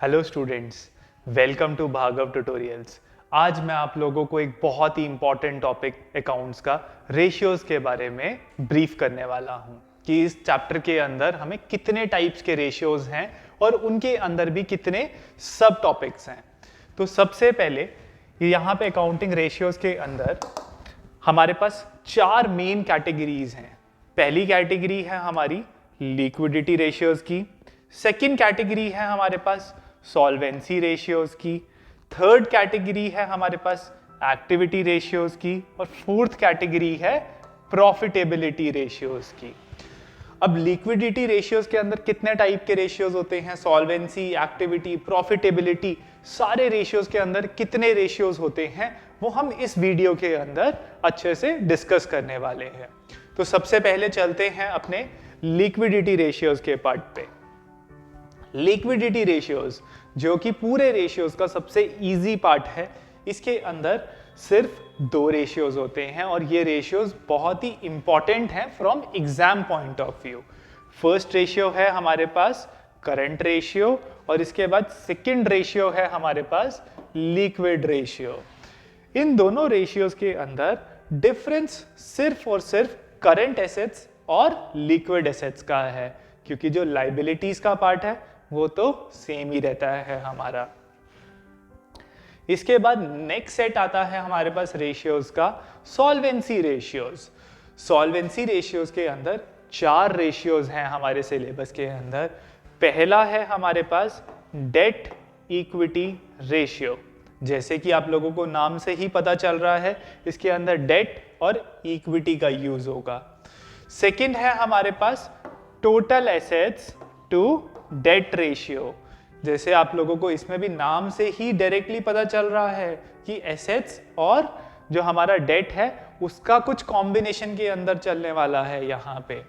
Hello students, welcome to Bhargav tutorials. आज मैं आप लोगों को एक बहुत ही इम्पॉर्टेंट टॉपिक अकाउंट्स का रेशियोज के बारे में ब्रीफ करने वाला हूँ कि इस चैप्टर के अंदर हमें कितने टाइप्स के रेशियोज हैं और उनके अंदर भी कितने सब टॉपिक्स हैं। तो सबसे पहले यहाँ पे अकाउंटिंग रेशियोज के अंदर हमारे पास चार मेन कैटेगरीज हैं। पहली कैटेगरी है हमारी लिक्विडिटी रेशियोज की, सेकंड कैटेगरी है हमारे पास सॉल्वेंसी रेशियोज की, थर्ड कैटेगरी है हमारे पास एक्टिविटी रेशियोज की और फोर्थ कैटेगरी है प्रॉफिटेबिलिटी रेशियोज की। अब लिक्विडिटी रेशियोज के अंदर कितने टाइप के रेशियोज होते हैं, सॉल्वेंसी, एक्टिविटी, प्रॉफिटेबिलिटी, सारे रेशियोज के अंदर कितने रेशियोज होते हैं वो हम इस वीडियो के अंदर अच्छे से डिस्कस करने वाले हैं। तो सबसे पहले चलते हैं अपने लिक्विडिटी रेशियोज के पार्ट पे। लिक्विडिटी रेशियोज जो कि पूरे रेशियोज का सबसे इजी पार्ट है, इसके अंदर सिर्फ दो रेशियोज होते हैं और ये रेशियोज बहुत ही इंपॉर्टेंट हैं from exam point of view. First ratio है हमारे पास करंट रेशियो और इसके बाद सेकंड रेशियो है हमारे पास लिक्विड रेशियो। इन दोनों रेशियोज के अंदर डिफरेंस सिर्फ और सिर्फ करंट एसेट्स और लिक्विड एसेट्स का है, क्योंकि जो लाइबिलिटीज का पार्ट है वो तो सेम ही रहता है हमारा। इसके बाद नेक्स्ट सेट आता है हमारे पास रेशियोज का सॉल्वेंसी रेशियोज। सॉल्वेंसी रेशियोज के अंदर चार रेशियोज हैं हमारे सिलेबस के अंदर। पहला है हमारे पास डेट इक्विटी रेशियो, जैसे कि आप लोगों को नाम से ही पता चल रहा है इसके अंदर डेट और इक्विटी का यूज होगा। सेकंड है हमारे पास total assets to debt ratio, जैसे आप लोगों को इसमें भी नाम से ही डायरेक्टली पता चल रहा है कि एसेट्स और जो हमारा डेट है उसका कुछ कॉम्बिनेशन के अंदर चलने वाला है यहाँ पे।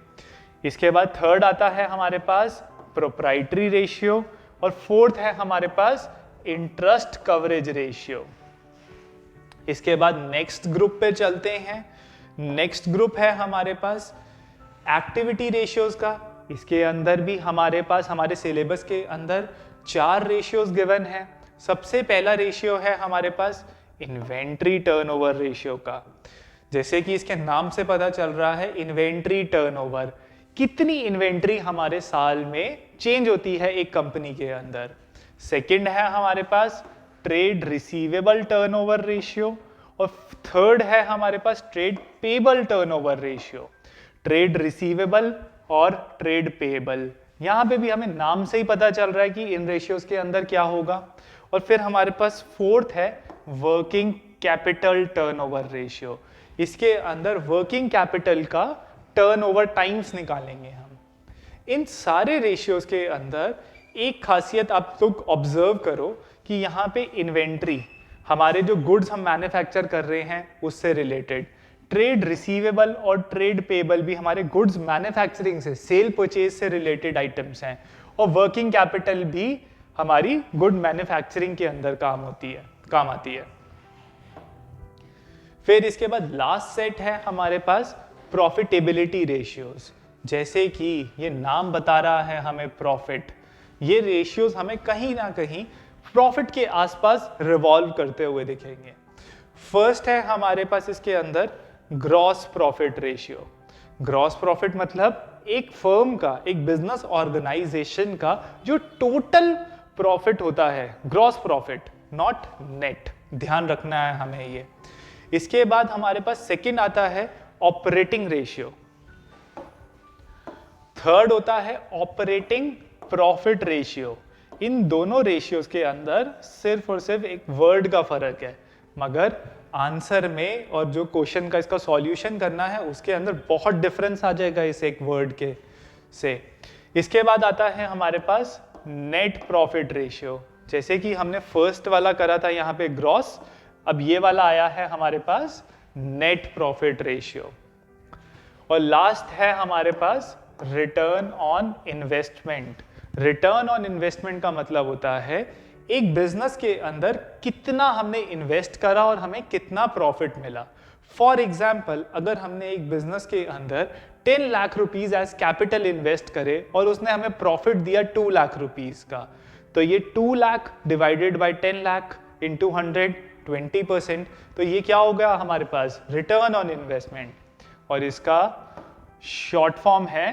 इसके बाद थर्ड आता है हमारे पास प्रोप्राइटरी रेशियो और फोर्थ है हमारे पास इंटरेस्ट कवरेज रेशियो। इसके बाद नेक्स्ट ग्रुप पे चलते हैं। नेक्स्ट ग्रुप है हमारे पास एक्टिविटी रेशियोज का। इसके अंदर भी हमारे पास हमारे सिलेबस के अंदर चार रेशियोज गिवन है। सबसे पहला रेशियो है हमारे पास इन्वेंट्री टर्नओवर रेशियो का, जैसे कि इसके नाम से पता चल रहा है इन्वेंट्री टर्नओवर, कितनी इन्वेंट्री हमारे साल में चेंज होती है एक कंपनी के अंदर। सेकंड है हमारे पास ट्रेड रिसीवेबल टर्नओवर रेशियो और थर्ड है हमारे पास trade payable turnover ratio. Trade receivable और ट्रेड पेबल, यहाँ पे भी हमें नाम से ही पता चल रहा है कि इन रेशियोज के अंदर क्या होगा। और फिर हमारे पास फोर्थ है वर्किंग कैपिटल टर्नओवर रेशियो। इसके अंदर वर्किंग कैपिटल का टर्नओवर टाइम्स निकालेंगे हम। इन सारे रेशियोज के अंदर एक खासियत आप लोग ऑब्जर्व करो कि यहाँ पे इन्वेंट्री, हमारे जो गुड्स हम मैन्युफैक्चर कर रहे हैं उससे रिलेटेड, ट्रेड रिसीवेबल और ट्रेड पेबल भी हमारे गुड्स मैन्युफैक्चरिंग से, सेल परचेज से रिलेटेड आइटम्स हैं, और वर्किंग कैपिटल भी हमारी गुड मैन्युफैक्चरिंग के अंदर काम आती है। फिर इसके बाद लास्ट सेट है हमारे पास प्रॉफिटेबिलिटी रेशियोज, जैसे कि ये नाम बता रहा है हमें प्रॉफिट। ये रेशियोज हमें कहीं ना कहीं प्रॉफिट के आसपास रिवॉल्व करते हुए दिखेंगे। फर्स्ट है हमारे पास इसके अंदर gross profit ratio. Gross profit मतलब एक फर्म का, एक बिजनेस ऑर्गेनाइजेशन का जो टोटल प्रॉफिट होता है, ग्रॉस प्रॉफिट, नॉट नेट, ध्यान रखना है हमें ये। इसके बाद हमारे पास सेकंड आता है ऑपरेटिंग रेशियो, थर्ड होता है ऑपरेटिंग प्रॉफिट रेशियो। इन दोनों रेशियोज के अंदर सिर्फ और सिर्फ एक वर्ड का फर्क है, मगर आंसर में और जो क्वेश्चन का इसका सॉल्यूशन करना है उसके अंदर बहुत डिफरेंस आ जाएगा इस एक वर्ड के से। इसके बाद आता है हमारे पास नेट प्रॉफिट रेशियो, जैसे कि हमने फर्स्ट वाला करा था यहाँ पे ग्रॉस, अब ये वाला आया है हमारे पास नेट प्रॉफिट रेशियो। और लास्ट है हमारे पास return on investment. Return on investment का मतलब होता है एक बिजनेस के अंदर कितना हमने इन्वेस्ट करा और हमें कितना प्रॉफिट मिला। फॉर एग्जाम्पल, अगर हमने एक बिजनेस के अंदर 10 lakh rupees as capital invest करे और उसने हमें प्रॉफिट दिया 2 लाख रुपीज का, तो ये 2 lakh divided by 10 lakh into 100 20%, तो ये क्या हो गया हमारे पास रिटर्न ऑन इन्वेस्टमेंट, और इसका शॉर्ट फॉर्म है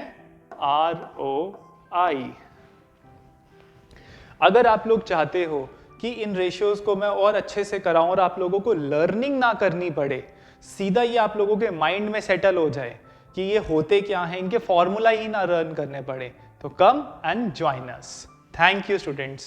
ROI। अगर आप लोग चाहते हो कि इन रेशियोज को मैं और अच्छे से कराऊं और आप लोगों को लर्निंग ना करनी पड़े, सीधा ये आप लोगों के माइंड में सेटल हो जाए कि ये होते क्या हैं, इनके फॉर्मूला ही ना लर्न करने पड़े, तो come and join us. Thank you students.